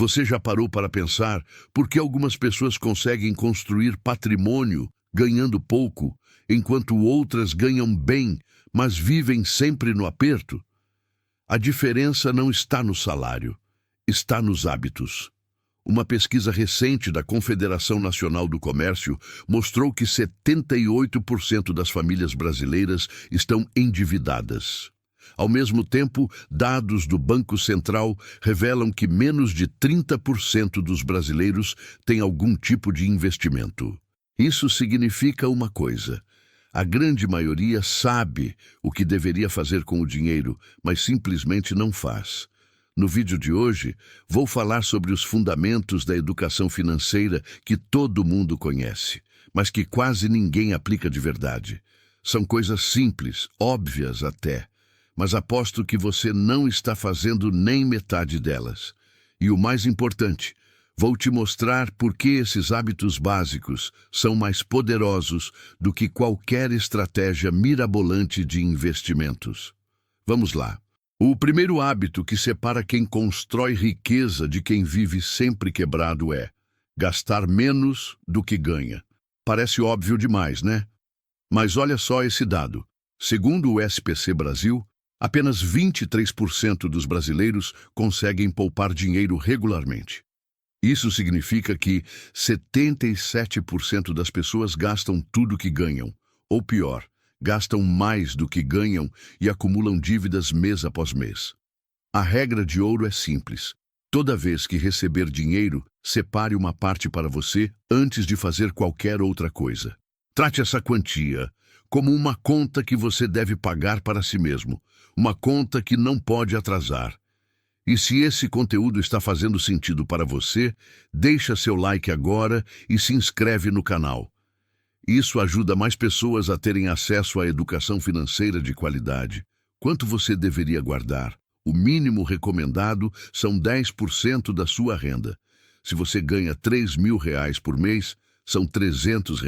Você já parou para pensar por que algumas pessoas conseguem construir patrimônio ganhando pouco, enquanto outras ganham bem, mas vivem sempre no aperto? A diferença não está no salário, está nos hábitos. Uma pesquisa recente da Confederação Nacional do Comércio mostrou que 78% das famílias brasileiras estão endividadas. Ao mesmo tempo, dados do Banco Central revelam que menos de 30% dos brasileiros têm algum tipo de investimento. Isso significa uma coisa: a grande maioria sabe o que deveria fazer com o dinheiro, mas simplesmente não faz. No vídeo de hoje, vou falar sobre os fundamentos da educação financeira que todo mundo conhece, mas que quase ninguém aplica de verdade. São coisas simples, óbvias até, mas aposto que você não está fazendo nem metade delas. E o mais importante, vou te mostrar por que esses hábitos básicos são mais poderosos do que qualquer estratégia mirabolante de investimentos. Vamos lá. O primeiro hábito que separa quem constrói riqueza de quem vive sempre quebrado é gastar menos do que ganha. Parece óbvio demais, né? Mas olha só esse dado. Segundo o SPC Brasil, apenas 23% dos brasileiros conseguem poupar dinheiro regularmente. Isso significa que 77% das pessoas gastam tudo que ganham, ou pior, gastam mais do que ganham e acumulam dívidas mês após mês. A regra de ouro é simples. Toda vez que receber dinheiro, separe uma parte para você antes de fazer qualquer outra coisa. Trate essa quantia como uma conta que você deve pagar para si mesmo, uma conta que não pode atrasar. E se esse conteúdo está fazendo sentido para você, deixa seu like agora e se inscreve no canal. Isso ajuda mais pessoas a terem acesso à educação financeira de qualidade. Quanto você deveria guardar? O mínimo recomendado são 10% da sua renda. Se você ganha R$ 3.000 por mês, são R$ 300.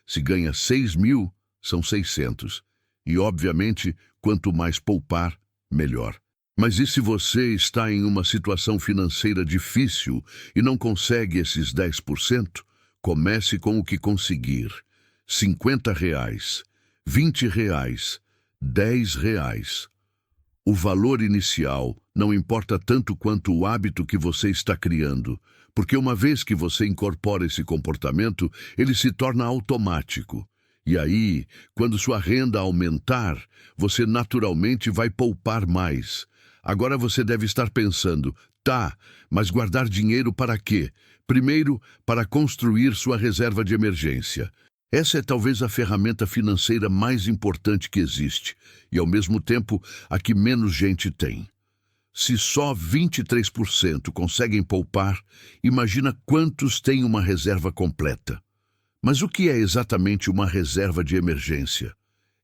Se ganha 6.000, são 600. E, obviamente, quanto mais poupar, melhor. Mas e se você está em uma situação financeira difícil e não consegue esses 10%? Comece com o que conseguir. R$ 50, R$ 20, R$ 10. O valor inicial não importa tanto quanto o hábito que você está criando, porque uma vez que você incorpora esse comportamento, ele se torna automático. E aí, quando sua renda aumentar, você naturalmente vai poupar mais. Agora você deve estar pensando, tá, mas guardar dinheiro para quê? Primeiro, para construir sua reserva de emergência. Essa é talvez a ferramenta financeira mais importante que existe, e ao mesmo tempo a que menos gente tem. Se só 23% conseguem poupar, imagina quantos têm uma reserva completa. Mas o que é exatamente uma reserva de emergência?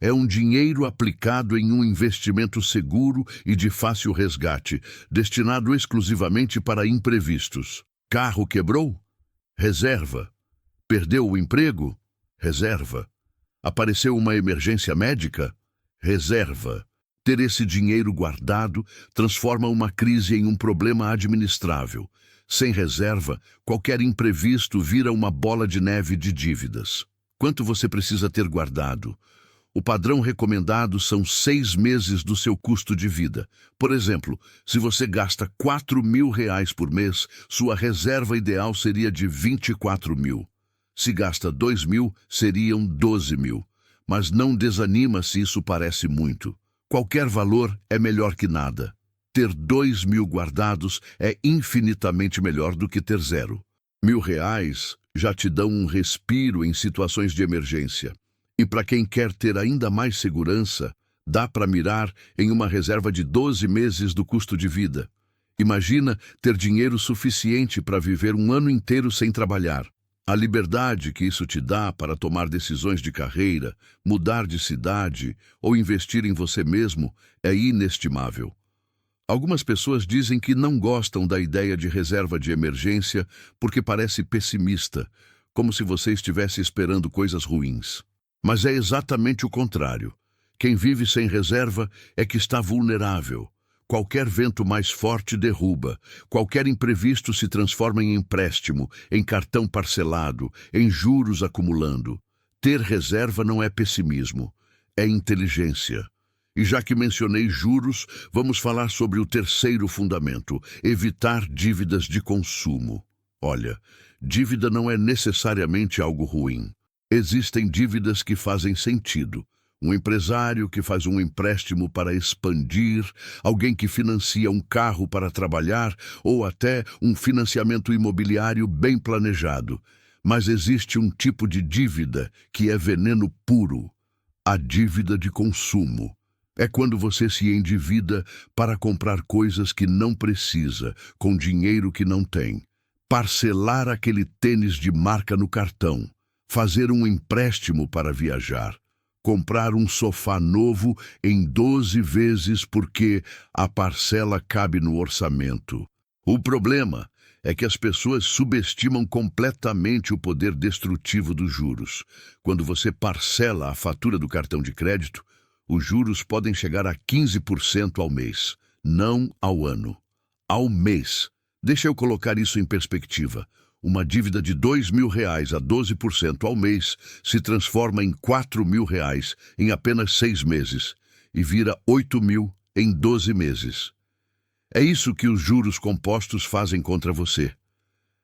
É um dinheiro aplicado em um investimento seguro e de fácil resgate, destinado exclusivamente para imprevistos. Carro quebrou? Reserva. Perdeu o emprego? Reserva. Apareceu uma emergência médica? Reserva. Ter esse dinheiro guardado transforma uma crise em um problema administrável. Sem reserva, qualquer imprevisto vira uma bola de neve de dívidas. Quanto você precisa ter guardado? O padrão recomendado são 6 meses do seu custo de vida. Por exemplo, se você gasta R$ 4.000 por mês, sua reserva ideal seria de 24.000. Se gasta 2.000, seriam 12.000. Mas não desanima se isso parece muito. Qualquer valor é melhor que nada. Ter 2.000 guardados é infinitamente melhor do que ter zero. R$ 1.000 já te dão um respiro em situações de emergência. E para quem quer ter ainda mais segurança, dá para mirar em uma reserva de 12 meses do custo de vida. Imagina ter dinheiro suficiente para viver um ano inteiro sem trabalhar. A liberdade que isso te dá para tomar decisões de carreira, mudar de cidade ou investir em você mesmo é inestimável. Algumas pessoas dizem que não gostam da ideia de reserva de emergência porque parece pessimista, como se você estivesse esperando coisas ruins. Mas é exatamente o contrário. Quem vive sem reserva é que está vulnerável. Qualquer vento mais forte derruba. Qualquer imprevisto se transforma em empréstimo, em cartão parcelado, em juros acumulando. Ter reserva não é pessimismo, é inteligência. E já que mencionei juros, vamos falar sobre o terceiro fundamento: evitar dívidas de consumo. Olha, dívida não é necessariamente algo ruim. Existem dívidas que fazem sentido. Um empresário que faz um empréstimo para expandir, alguém que financia um carro para trabalhar ou até um financiamento imobiliário bem planejado. Mas existe um tipo de dívida que é veneno puro: a dívida de consumo. É quando você se endivida para comprar coisas que não precisa, com dinheiro que não tem. Parcelar aquele tênis de marca no cartão. Fazer um empréstimo para viajar. Comprar um sofá novo em 12 vezes porque a parcela cabe no orçamento. O problema é que as pessoas subestimam completamente o poder destrutivo dos juros. Quando você parcela a fatura do cartão de crédito, os juros podem chegar a 15% ao mês, não ao ano. Ao mês. Deixa eu colocar isso em perspectiva. Uma dívida de R$ 2.000 a 12% ao mês se transforma em R$ 4.000 em apenas 6 meses e vira 8.000 em 12 meses. É isso que os juros compostos fazem contra você.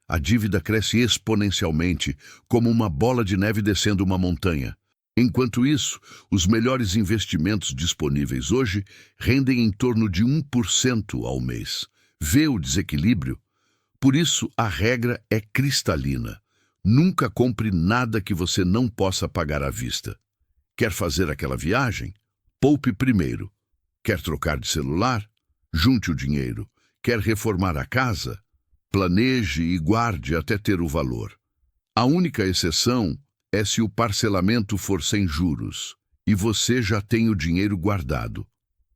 A dívida cresce exponencialmente, como uma bola de neve descendo uma montanha. Enquanto isso, os melhores investimentos disponíveis hoje rendem em torno de 1% ao mês. Vê o desequilíbrio? Por isso, a regra é cristalina. Nunca compre nada que você não possa pagar à vista. Quer fazer aquela viagem? Poupe primeiro. Quer trocar de celular? Junte o dinheiro. Quer reformar a casa? Planeje e guarde até ter o valor. A única exceção é se o parcelamento for sem juros e você já tem o dinheiro guardado.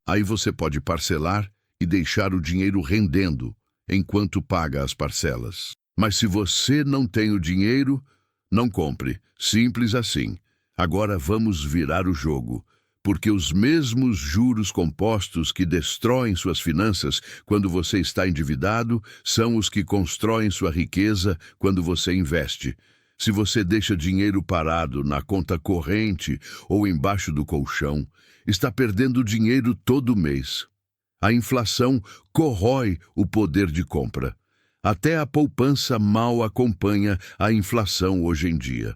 Aí você pode parcelar e deixar o dinheiro rendendo enquanto paga as parcelas. Mas se você não tem o dinheiro, não compre. Simples assim. Agora vamos virar o jogo, porque os mesmos juros compostos que destroem suas finanças quando você está endividado são os que constroem sua riqueza quando você investe. Se você deixa dinheiro parado na conta corrente ou embaixo do colchão, está perdendo dinheiro todo mês. A inflação corrói o poder de compra. Até a poupança mal acompanha a inflação hoje em dia.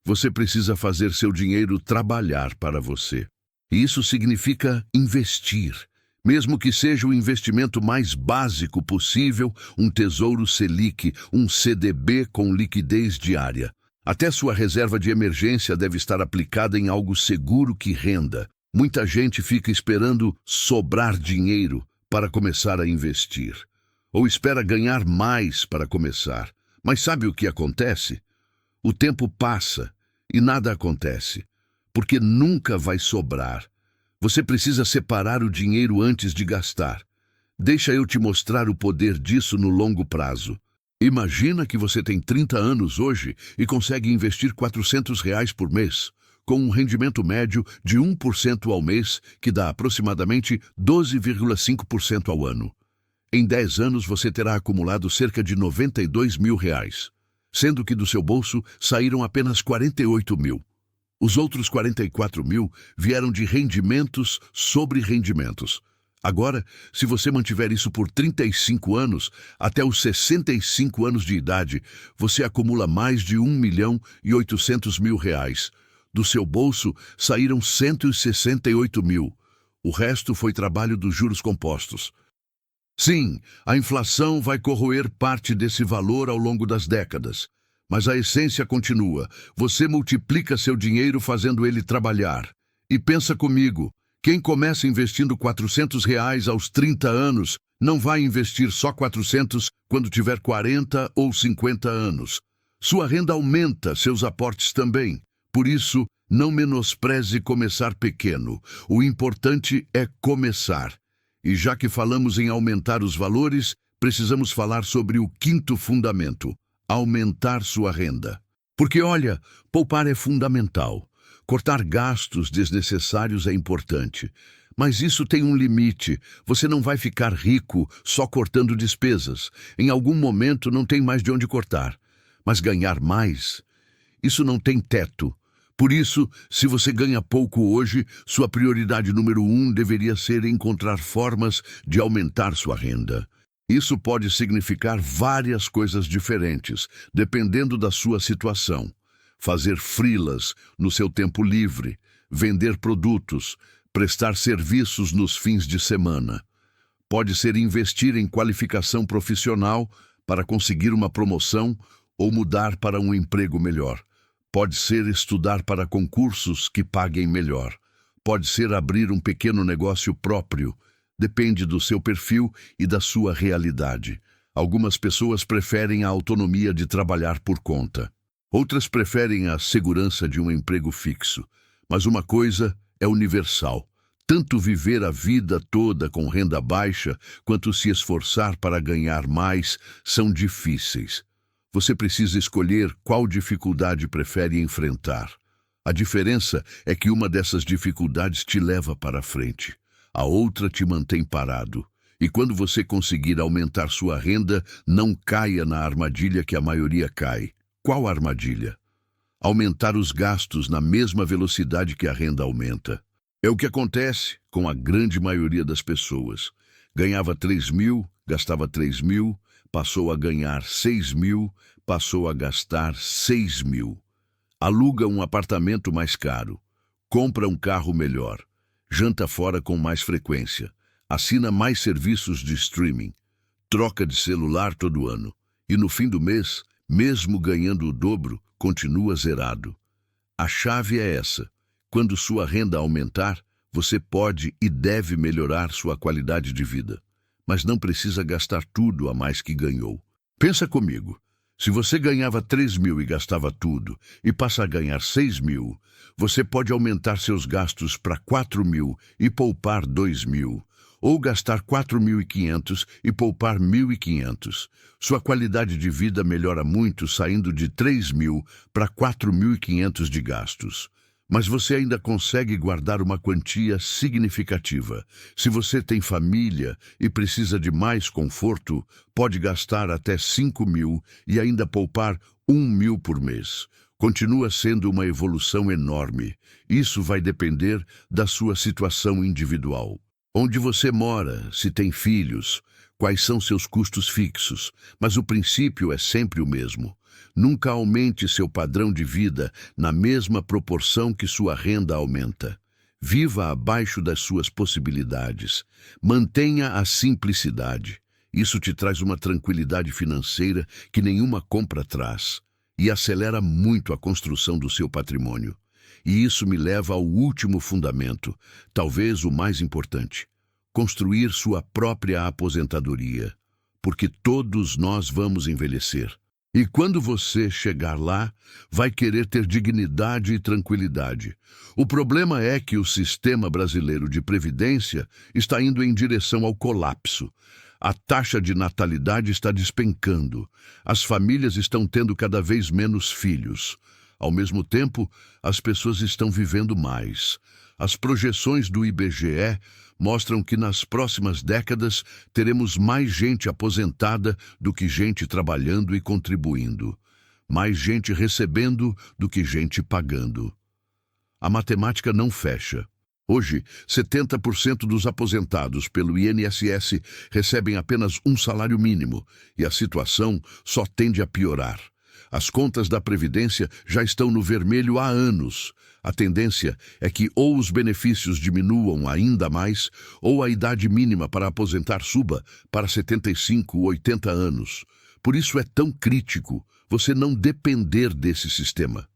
Você precisa fazer seu dinheiro trabalhar para você. E isso significa investir. Mesmo que seja o investimento mais básico possível, um Tesouro Selic, um CDB com liquidez diária. Até sua reserva de emergência deve estar aplicada em algo seguro que renda. Muita gente fica esperando sobrar dinheiro para começar a investir. Ou espera ganhar mais para começar. Mas sabe o que acontece? O tempo passa e nada acontece, porque nunca vai sobrar. Você precisa separar o dinheiro antes de gastar. Deixa eu te mostrar o poder disso no longo prazo. Imagina que você tem 30 anos hoje e consegue investir R$ 400 por mês, com um rendimento médio de 1% ao mês, que dá aproximadamente 12,5% ao ano. Em 10 anos você terá acumulado cerca de R$ 92.000, sendo que do seu bolso saíram apenas 48 mil. Os outros 44 mil vieram de rendimentos sobre rendimentos. Agora, se você mantiver isso por 35 anos, até os 65 anos de idade, você acumula mais de R$ 1.800.000. Do seu bolso saíram 168 mil. O resto foi trabalho dos juros compostos. Sim, a inflação vai corroer parte desse valor ao longo das décadas. Mas a essência continua. Você multiplica seu dinheiro fazendo ele trabalhar. E pensa comigo, quem começa investindo R$ 400 aos 30 anos, não vai investir só 400 quando tiver 40 ou 50 anos. Sua renda aumenta, seus aportes também. Por isso, não menospreze começar pequeno. O importante é começar. E já que falamos em aumentar os valores, precisamos falar sobre o quinto fundamento: aumentar sua renda. Porque, olha, poupar é fundamental. Cortar gastos desnecessários é importante. Mas isso tem um limite. Você não vai ficar rico só cortando despesas. Em algum momento não tem mais de onde cortar. Mas ganhar mais, isso não tem teto. Por isso, se você ganha pouco hoje, sua prioridade número 1 deveria ser encontrar formas de aumentar sua renda. Isso pode significar várias coisas diferentes, dependendo da sua situação. Fazer freelas no seu tempo livre, vender produtos, prestar serviços nos fins de semana. Pode ser investir em qualificação profissional para conseguir uma promoção ou mudar para um emprego melhor. Pode ser estudar para concursos que paguem melhor. Pode ser abrir um pequeno negócio próprio. Depende do seu perfil e da sua realidade. Algumas pessoas preferem a autonomia de trabalhar por conta. Outras preferem a segurança de um emprego fixo. Mas uma coisa é universal. Tanto viver a vida toda com renda baixa, quanto se esforçar para ganhar mais, são difíceis. Você precisa escolher qual dificuldade prefere enfrentar. A diferença é que uma dessas dificuldades te leva para frente. A outra te mantém parado. E quando você conseguir aumentar sua renda, não caia na armadilha que a maioria cai. Qual armadilha? Aumentar os gastos na mesma velocidade que a renda aumenta. É o que acontece com a grande maioria das pessoas. Ganhava 3.000, gastava 3.000, passou a ganhar 6.000, passou a gastar 6.000. Aluga um apartamento mais caro, compra um carro melhor, janta fora com mais frequência, assina mais serviços de streaming, troca de celular todo ano e no fim do mês, mesmo ganhando o dobro, continua zerado. A chave é essa. Quando sua renda aumentar, você pode e deve melhorar sua qualidade de vida, mas não precisa gastar tudo a mais que ganhou. Pensa comigo. Se você ganhava 3.000 e gastava tudo, e passa a ganhar 6.000, você pode aumentar seus gastos para 4.000 e poupar 2.000, ou gastar 4.500 e poupar 1.500. Sua qualidade de vida melhora muito saindo de 3.000 para 4.500 de gastos. Mas você ainda consegue guardar uma quantia significativa. Se você tem família e precisa de mais conforto, pode gastar até 5.000 e ainda poupar 1.000 por mês. Continua sendo uma evolução enorme. Isso vai depender da sua situação individual. Onde você mora, se tem filhos, quais são seus custos fixos, mas o princípio é sempre o mesmo. Nunca aumente seu padrão de vida na mesma proporção que sua renda aumenta. Viva abaixo das suas possibilidades. Mantenha a simplicidade. Isso te traz uma tranquilidade financeira que nenhuma compra traz e acelera muito a construção do seu patrimônio. E isso me leva ao último fundamento, talvez o mais importante: construir sua própria aposentadoria, porque todos nós vamos envelhecer. E quando você chegar lá, vai querer ter dignidade e tranquilidade. O problema é que o sistema brasileiro de previdência está indo em direção ao colapso. A taxa de natalidade está despencando. As famílias estão tendo cada vez menos filhos. Ao mesmo tempo, as pessoas estão vivendo mais. As projeções do IBGE mostram que nas próximas décadas teremos mais gente aposentada do que gente trabalhando e contribuindo. Mais gente recebendo do que gente pagando. A matemática não fecha. Hoje, 70% dos aposentados pelo INSS recebem apenas um salário mínimo e a situação só tende a piorar. As contas da Previdência já estão no vermelho há anos. A tendência é que ou os benefícios diminuam ainda mais, ou a idade mínima para aposentar suba para 75 ou 80 anos. Por isso é tão crítico você não depender desse sistema.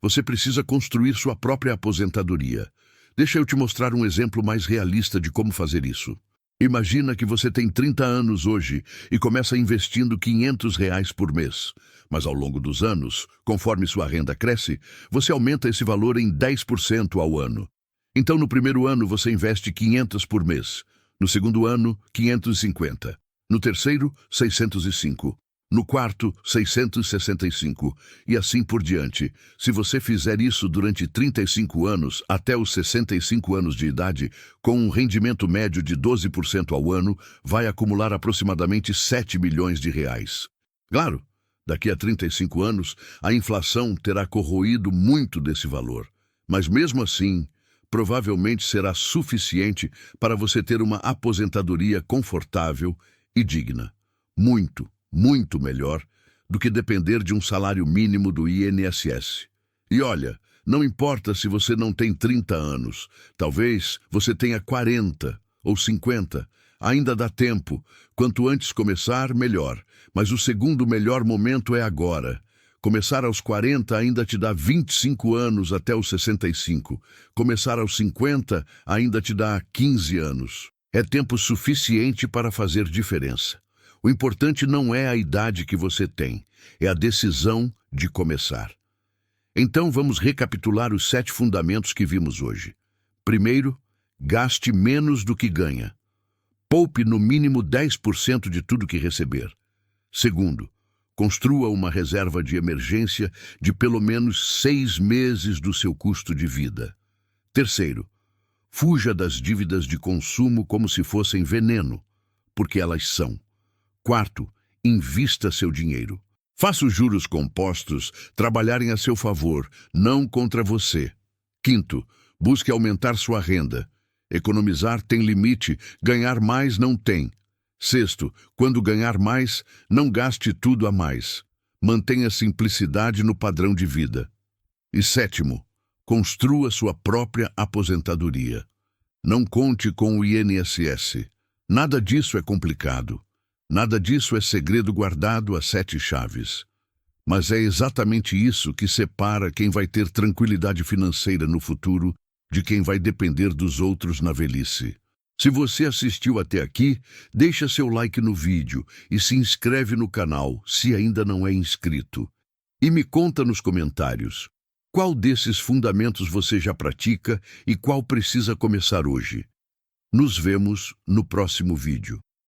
Você precisa construir sua própria aposentadoria. Deixa eu te mostrar um exemplo mais realista de como fazer isso. Imagina que você tem 30 anos hoje e começa investindo R$ 500 por mês. Mas ao longo dos anos, conforme sua renda cresce, você aumenta esse valor em 10% ao ano. Então no primeiro ano você investe 500 por mês. No segundo ano, 550. No terceiro, 605. no quarto 665, e assim por diante. Se você fizer isso durante 35 anos, até os 65 anos de idade, com um rendimento médio de 12% ao ano, vai acumular aproximadamente 7 milhões de reais. Claro, daqui a 35 anos, a inflação terá corroído muito desse valor, mas mesmo assim, provavelmente será suficiente para você ter uma aposentadoria confortável e digna. Muito, muito melhor do que depender de um salário mínimo do INSS. E olha, não importa se você não tem 30 anos, talvez você tenha 40 ou 50, ainda dá tempo. Quanto antes começar, melhor. Mas o segundo melhor momento é agora. Começar aos 40 ainda te dá 25 anos até os 65. Começar aos 50 ainda te dá 15 anos. É tempo suficiente para fazer diferença. O importante não é a idade que você tem, é a decisão de começar. Então vamos recapitular os 7 fundamentos que vimos hoje. Primeiro, gaste menos do que ganha. Poupe no mínimo 10% de tudo que receber. Segundo, construa uma reserva de emergência de pelo menos 6 meses do seu custo de vida. Terceiro, fuja das dívidas de consumo como se fossem veneno, porque elas são. Quarto, invista seu dinheiro. Faça os juros compostos trabalharem a seu favor, não contra você. Quinto, busque aumentar sua renda. Economizar tem limite, ganhar mais não tem. Sexto, quando ganhar mais, não gaste tudo a mais. Mantenha simplicidade no padrão de vida. E sétimo, construa sua própria aposentadoria. Não conte com o INSS. Nada disso é complicado. Nada disso é segredo guardado a 7 chaves. Mas é exatamente isso que separa quem vai ter tranquilidade financeira no futuro de quem vai depender dos outros na velhice. Se você assistiu até aqui, deixa seu like no vídeo e se inscreve no canal se ainda não é inscrito. E me conta nos comentários, qual desses fundamentos você já pratica e qual precisa começar hoje? Nos vemos no próximo vídeo.